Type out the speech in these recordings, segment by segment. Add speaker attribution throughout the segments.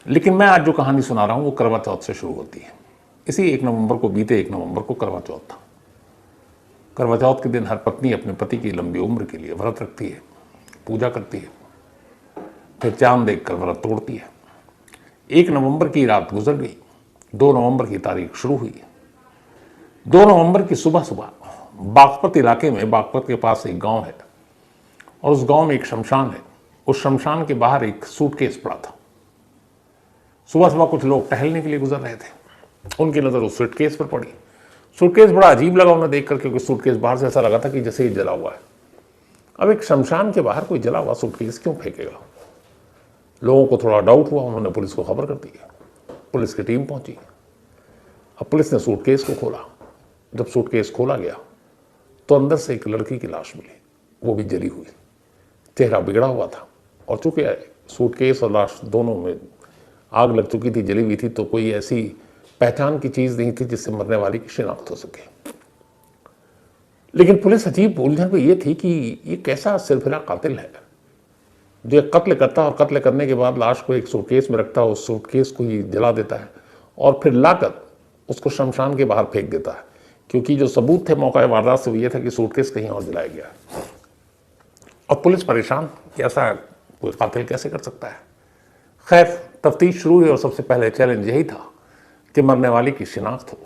Speaker 1: लेकिन मैं आज जो कहानी सुना रहा हूं वो करवा चौथ से शुरू होती है। इसी 1 नवंबर को, बीते 1 नवंबर को करवा चौथ था। करवा चौथ के दिन हर पत्नी अपने पति की लंबी उम्र के लिए व्रत रखती है, पूजा करती है, फिर चांद देखकर व्रत तोड़ती है। 1 नवंबर की रात गुजर गई, 2 नवंबर की तारीख शुरू हुई। 2 नवंबर की सुबह सुबह बागपत इलाके में, बागपत के पास एक गांव है और उस गांव में एक शमशान है। उस शमशान के बाहर एक सूटकेस पड़ा था। सुबह सुबह कुछ लोग टहलने के लिए गुजर रहे थे, उनकी नज़र उस सूटकेस पर पड़ी। सूटकेस बड़ा अजीब लगा उन्हें देखकर, क्योंकि सूटकेस बाहर से ऐसा लगा था कि जैसे ही जला हुआ है। अब एक शमशान के बाहर कोई जला हुआ सूटकेस क्यों फेंकेगा? लोगों को थोड़ा डाउट हुआ, उन्होंने पुलिस को खबर कर दी। पुलिस की टीम पहुंची। अब पुलिस ने सूटकेस को खोला। जब सूटकेस खोला गया तो अंदर से एक लड़की की लाश मिली, वो भी जली हुई, चेहरा बिगड़ा हुआ था। और चूंकि सूटकेस और लाश दोनों में आग लग चुकी थी, जली हुई थी, तो कोई ऐसी पहचान की चीज नहीं थी जिससे मरने वाली की शिनाख्त हो सके। लेकिन पुलिस अजीब उलझन में ये थी कि ये कैसा सिलसिला कातिल है जो एक कत्ल करता है और कत्ल करने के बाद लाश को एक सूटकेस में रखता है, उस सूटकेस को ही जला देता है और फिर लाकर उसको शमशान के बाहर फेंक देता है। क्योंकि जो सबूत थे मौका वारदात से वो ये था कि सूटकेस कहीं और जलाया गया। और पुलिस परेशान कि ऐसा कोई कातिल कैसे कर सकता है। खैर, तफ्तीश शुरू हुई और सबसे पहले चैलेंज यही था कि मरने वाली की शिनाख्त हो।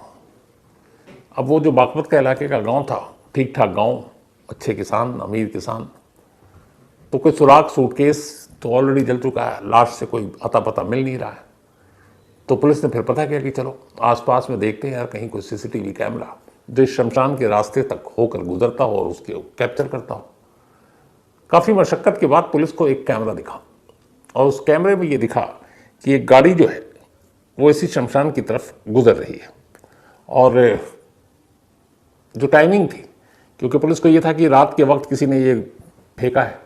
Speaker 1: अब वो जो बागपत का इलाके का गांव था, ठीक ठाक गांव, अच्छे किसान, अमीर किसान, तो कोई सुराग, सूटकेस तो ऑलरेडी जल चुका है, लाश से कोई अता पता मिल नहीं रहा है। तो पुलिस ने फिर पता किया कि चलो आसपास में देखते हैं यार, कहीं कोई सीसीटीवी कैमरा जो इस शमशान के रास्ते तक होकर गुजरता हो और उसके कैप्चर करता हो। काफ़ी मशक्क़त के बाद पुलिस को एक कैमरा दिखा और उस कैमरे में ये दिखा कि एक गाड़ी जो है वो इसी शमशान की तरफ गुजर रही है। और जो टाइमिंग थी, क्योंकि पुलिस को ये था कि रात के वक्त किसी ने ये फेंका है,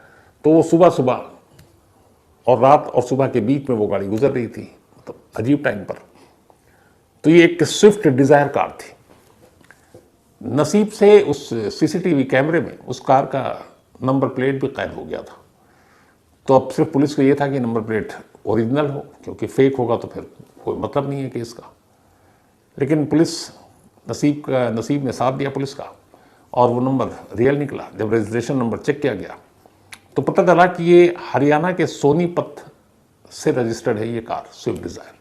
Speaker 1: तो वो सुबह सुबह और रात और सुबह के बीच में वो गाड़ी गुजर रही थी, तो अजीब टाइम पर। तो ये एक स्विफ्ट डिज़ायर कार थी। नसीब से उस सीसीटीवी कैमरे में उस कार का नंबर प्लेट भी कैद हो गया था। तो अब सिर्फ पुलिस को ये था कि नंबर प्लेट ओरिजिनल हो, क्योंकि फेक होगा तो फिर कोई मतलब नहीं है केस का। लेकिन पुलिस नसीब ने साथ दिया पुलिस का और वो नंबर रियल निकला। जब रजिस्ट्रेशन नंबर चेक किया गया तो पता चला कि ये हरियाणा के सोनीपत से रजिस्टर्ड है ये कार, स्विफ्ट डिज़ायर।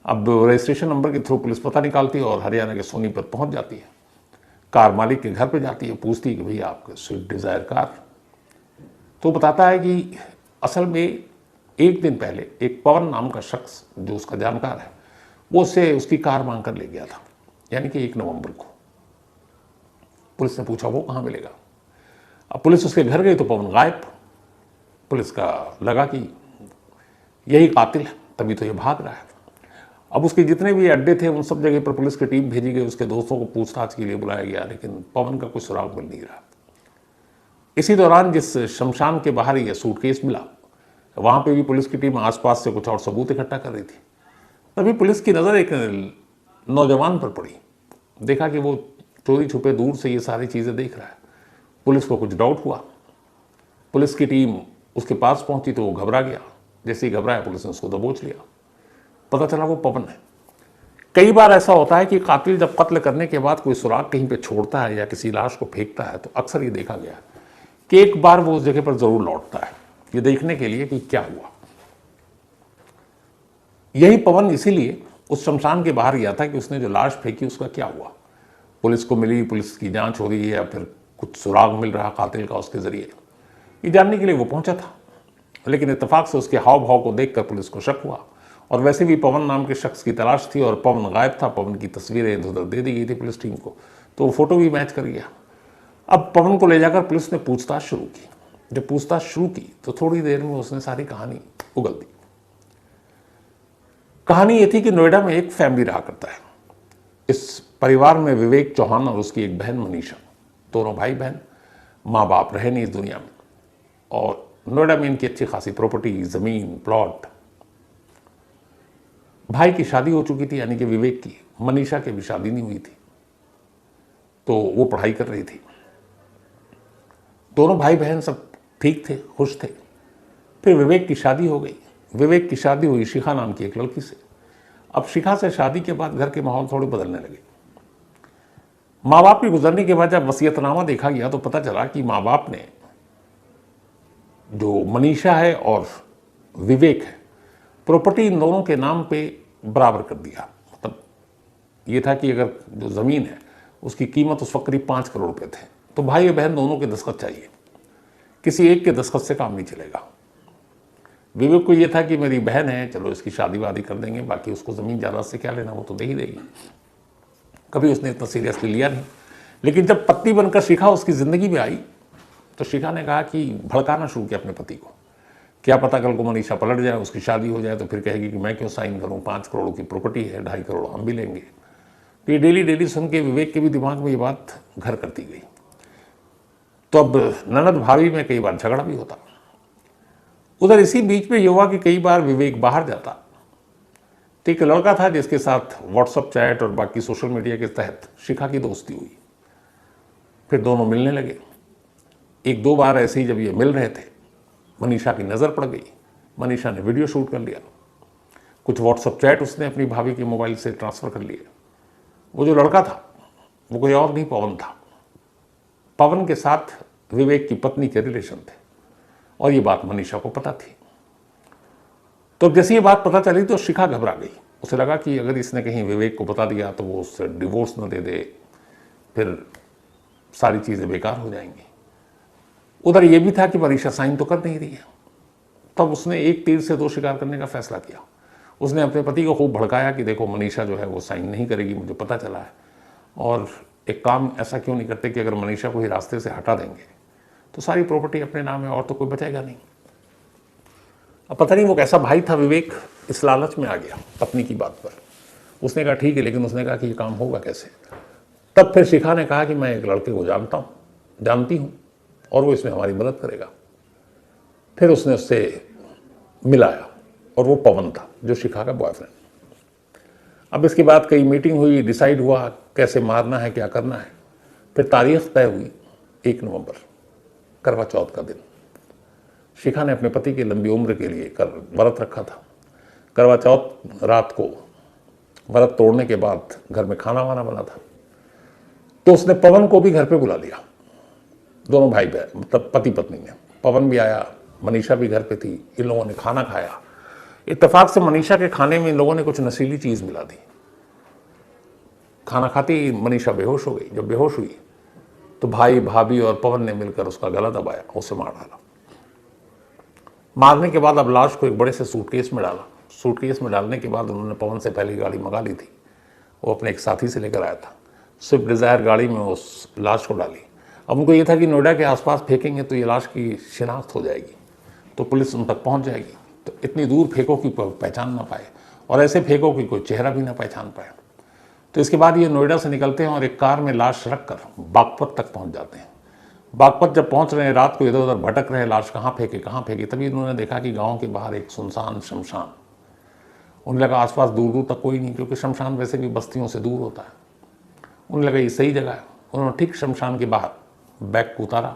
Speaker 1: अब रजिस्ट्रेशन नंबर के थ्रू पुलिस पता निकालती है और हरियाणा के सोनीपत पहुंच जाती है। कार मालिक के घर पे जाती है, पूछती है कि भैया आपके स्विफ्ट डिज़ायर कार। तो बताता है कि असल में एक दिन पहले एक पवन नाम का शख्स जो उसका जानकार है, वो उससे उसकी कार मांग कर ले गया था, यानी कि 1 नवंबर को। पुलिस ने पूछा वो कहाँ मिलेगा। अब पुलिस उसके घर गई तो पवन गायब। पुलिस का लगा कि यही कातिल है, तभी तो ये भाग रहा है। अब उसके जितने भी अड्डे थे उन सब जगह पर पुलिस की टीम भेजी गई, उसके दोस्तों को पूछताछ के लिए बुलाया गया, लेकिन पवन का कोई सुराग मिल नहीं रहा। इसी दौरान जिस शमशान के बाहर ये सूटकेस मिला, वहाँ पे भी पुलिस की टीम आसपास से कुछ और सबूत इकट्ठा कर रही थी। तभी पुलिस की नज़र एक नौजवान पर पड़ी। देखा कि वो चोरी छुपे दूर से ये सारी चीज़ें देख रहा है। पुलिस को कुछ डाउट हुआ। पुलिस की टीम उसके पास पहुंची तो वो घबरा गया। जैसे ही घबराया पुलिस ने उसको दबोच लिया। पता चला वो पवन है। कई बार ऐसा होता है कि कातिल जब कत्ल करने के बाद कोई सुराग कहीं पे छोड़ता है या किसी लाश को फेंकता है, तो अक्सर ये देखा गया कि एक बार वो उस जगह पर जरूर लौटता है, ये देखने के लिए कि क्या हुआ। यही पवन इसीलिए उस शमशान के बाहर गया था कि उसने जो लाश फेंकी उसका क्या हुआ। पुलिस को मिली, पुलिस की जांच हो रही है या फिर कुछ सुराग मिल रहा कातिल का उसके जरिए, ये जानने के लिए वो पहुंचा था। लेकिन इत्तेफाक से उसके हाव भाव को देखकर पुलिस को शक हुआ। और वैसे भी पवन नाम के शख्स की तलाश थी और पवन गायब था। पवन की तस्वीरें इधर उधर दे दी गई थी पुलिस टीम को, तो वो फोटो भी मैच कर गया। अब पवन को ले जाकर पुलिस ने पूछताछ शुरू की। जब पूछताछ शुरू की तो थोड़ी देर में उसने सारी कहानी उगल दी। कहानी ये थी कि नोएडा में एक फैमिली रहा करता है। इस परिवार में विवेक चौहान और उसकी एक बहन मनीषा, दोनों भाई बहन। माँ बाप रहे नहीं इस दुनिया में और नोएडा में इनकी अच्छी खासी प्रॉपर्टी, जमीन, प्लॉट। भाई की शादी हो चुकी थी, यानी कि विवेक की। मनीषा की भी शादी नहीं हुई थी, तो वो पढ़ाई कर रही थी। दोनों भाई बहन सब ठीक थे, खुश थे। फिर विवेक की शादी हो गई विवेक की शादी हुई शिखा नाम की एक लड़की से। अब शिखा से शादी के बाद घर के माहौल थोड़े बदलने लगे। माँ बाप के गुजरने के बाद जब वसीयतनामा देखा गया तो पता चला कि माँ बाप ने जो मनीषा है और विवेक है, प्रॉपर्टी इन दोनों के नाम पे बराबर कर दिया। मतलब ये था कि अगर जो ज़मीन है उसकी कीमत उस वक्त करीब 5 करोड़ रुपए थे, तो भाई और बहन दोनों के दस्तखत चाहिए, किसी एक के दस्तखत से काम नहीं चलेगा। विवेक को ये था कि मेरी बहन है, चलो इसकी शादी वादी कर देंगे, बाकी उसको ज़मीन जायदाद से क्या लेना, वो तो दे ही देगी। कभी उसने इतना सीरियसली लिया नहीं। लेकिन जब पत्नी बनकर शिखा उसकी ज़िंदगी में आई तो शिखा ने कहा कि भड़काना शुरू किया अपने पति को। क्या पता कल को मनीषा पलट जाए, उसकी शादी हो जाए तो फिर कहेगी कि मैं क्यों साइन करूं, 5 करोड़ की प्रॉपर्टी है, 2.5 करोड़ हम भी लेंगे। तो ये डेली सुन के विवेक के भी दिमाग में ये बात घर करती गई। तो अब ननद भाभी में कई बार झगड़ा भी होता। उधर इसी बीच में ये हुआ कि कई बार विवेक बाहर जाता तो एक लड़का था जिसके साथ व्हाट्सअप चैट और बाकी सोशल मीडिया के तहत शिखा की दोस्ती हुई। फिर दोनों मिलने लगे। 1-2 बार ऐसे ही जब ये मिल रहे थे, मनीषा की नज़र पड़ गई। मनीषा ने वीडियो शूट कर लिया, कुछ व्हाट्सअप चैट उसने अपनी भाभी के मोबाइल से ट्रांसफ़र कर लिए। वो जो लड़का था वो कोई और नहीं, पवन था। पवन के साथ विवेक की पत्नी के रिलेशन थे और ये बात मनीषा को पता थी। तो जैसे ये बात पता चली तो शिखा घबरा गई। उसे लगा कि अगर इसने कहीं विवेक को बता दिया तो वो उससे डिवोर्स न दे दे, फिर सारी चीज़ें बेकार हो जाएंगी। उधर ये भी था कि मनीषा साइन तो कर नहीं रही है। तब उसने एक तीर से 2 शिकार करने का फैसला किया। उसने अपने पति को खूब भड़काया कि देखो मनीषा जो है वो साइन नहीं करेगी, मुझे पता चला है, और एक काम ऐसा क्यों नहीं करते कि अगर मनीषा को ही रास्ते से हटा देंगे तो सारी प्रॉपर्टी अपने नाम है और तो कोई बचेगा नहीं। अब पता नहीं वो कैसा भाई था विवेक, इस लालच में आ गया पत्नी की बात पर। उसने कहा ठीक है, लेकिन उसने कहा कि ये काम होगा कैसे। तब फिर शिखा ने कहा कि मैं एक लड़के को जानती हूँ और वो इसमें हमारी मदद करेगा। फिर उसने उससे मिलाया और वो पवन था जो शिखा का बॉयफ्रेंड। अब इसके बाद कई मीटिंग हुई, डिसाइड हुआ कैसे मारना है, क्या करना है। फिर तारीख तय हुई 1 नवंबर, करवा चौथ का दिन। शिखा ने अपने पति की लंबी उम्र के लिए व्रत रखा था। करवा चौथ रात को व्रत तोड़ने के बाद घर में खाना वाना बना था, तो उसने पवन को भी घर पे बुला लिया। दोनों भाई बहन, मतलब पति पत्नी ने। पवन भी आया, मनीषा भी घर पे थी। इन लोगों ने खाना खाया। इत्तेफाक से मनीषा के खाने में इन लोगों ने कुछ नशीली चीज़ मिला दी। खाना खाते ही मनीषा बेहोश हो गई। जब बेहोश हुई तो भाई, भाभी और पवन ने मिलकर उसका गला दबाया, उसे मार डाला। मारने के बाद अब लाश को एक बड़े से सूटकेस में डाला। सूटकेस में डालने के बाद उन्होंने पवन से पहले गाड़ी मंगा ली थी, वो अपने एक साथी से लेकर आया था। स्विफ्ट डिज़ायर गाड़ी में उस लाश को डाली। अब उनको ये था कि नोएडा के आसपास फेंकेंगे तो ये लाश की शिनाख्त हो जाएगी, तो पुलिस उन तक पहुंच जाएगी। तो इतनी दूर फेंको कि पहचान ना पाए, और ऐसे फेंको कि कोई चेहरा भी ना पहचान पाए। तो इसके बाद ये नोएडा से निकलते हैं और एक कार में लाश रखकर बागपत तक पहुंच जाते हैं। बागपत जब पहुंच रहे हैं, रात को इधर उधर भटक रहे, लाश कहाँ फेंके, तभी इन्होंने देखा कि गाँव के बाहर एक सुनसान शमशान। उन्हें लगा आसपास दूर दूर तक कोई नहीं, क्योंकि शमशान वैसे भी बस्तियों से दूर होता है। उन्हें लगा ये सही जगह है। उन्होंने ठीक शमशान के बाहर बैग को उतारा,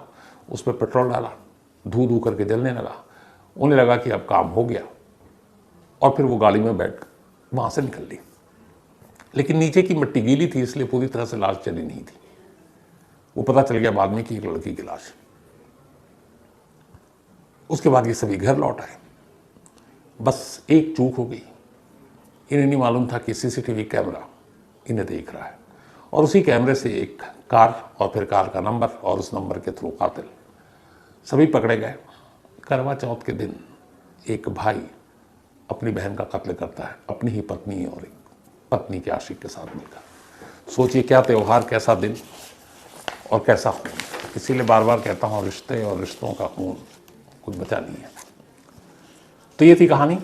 Speaker 1: उस पर पेट्रोल डाला, धू करके जलने लगा। उन्हें लगा कि अब काम हो गया, और फिर वो गाड़ी में बैठ वहाँ से निकल ली। लेकिन नीचे की मिट्टी गीली थी, इसलिए पूरी तरह से लाश जली नहीं थी। वो पता चल गया बाद में कि एक लड़की की लाश। उसके बाद ये सभी घर लौट आए। बस एक चूक हो गई, इन्हें नहीं मालूम था कि सीसीटीवी कैमरा इन्हें देख रहा है, और उसी कैमरे से एक कार और फिर कार का नंबर और उस नंबर के थ्रू कातिल। सभी पकड़े गए। करवा चौथ के दिन एक भाई अपनी बहन का कत्ल करता है, अपनी ही पत्नी और एक पत्नी के आशिक के साथ मिलकर। सोचिए क्या त्यौहार, कैसा दिन और कैसा खून। इसीलिए बार बार कहता हूँ, रिश्ते और रिश्तों का खून कुछ बचा नहीं है। तो ये थी कहानी।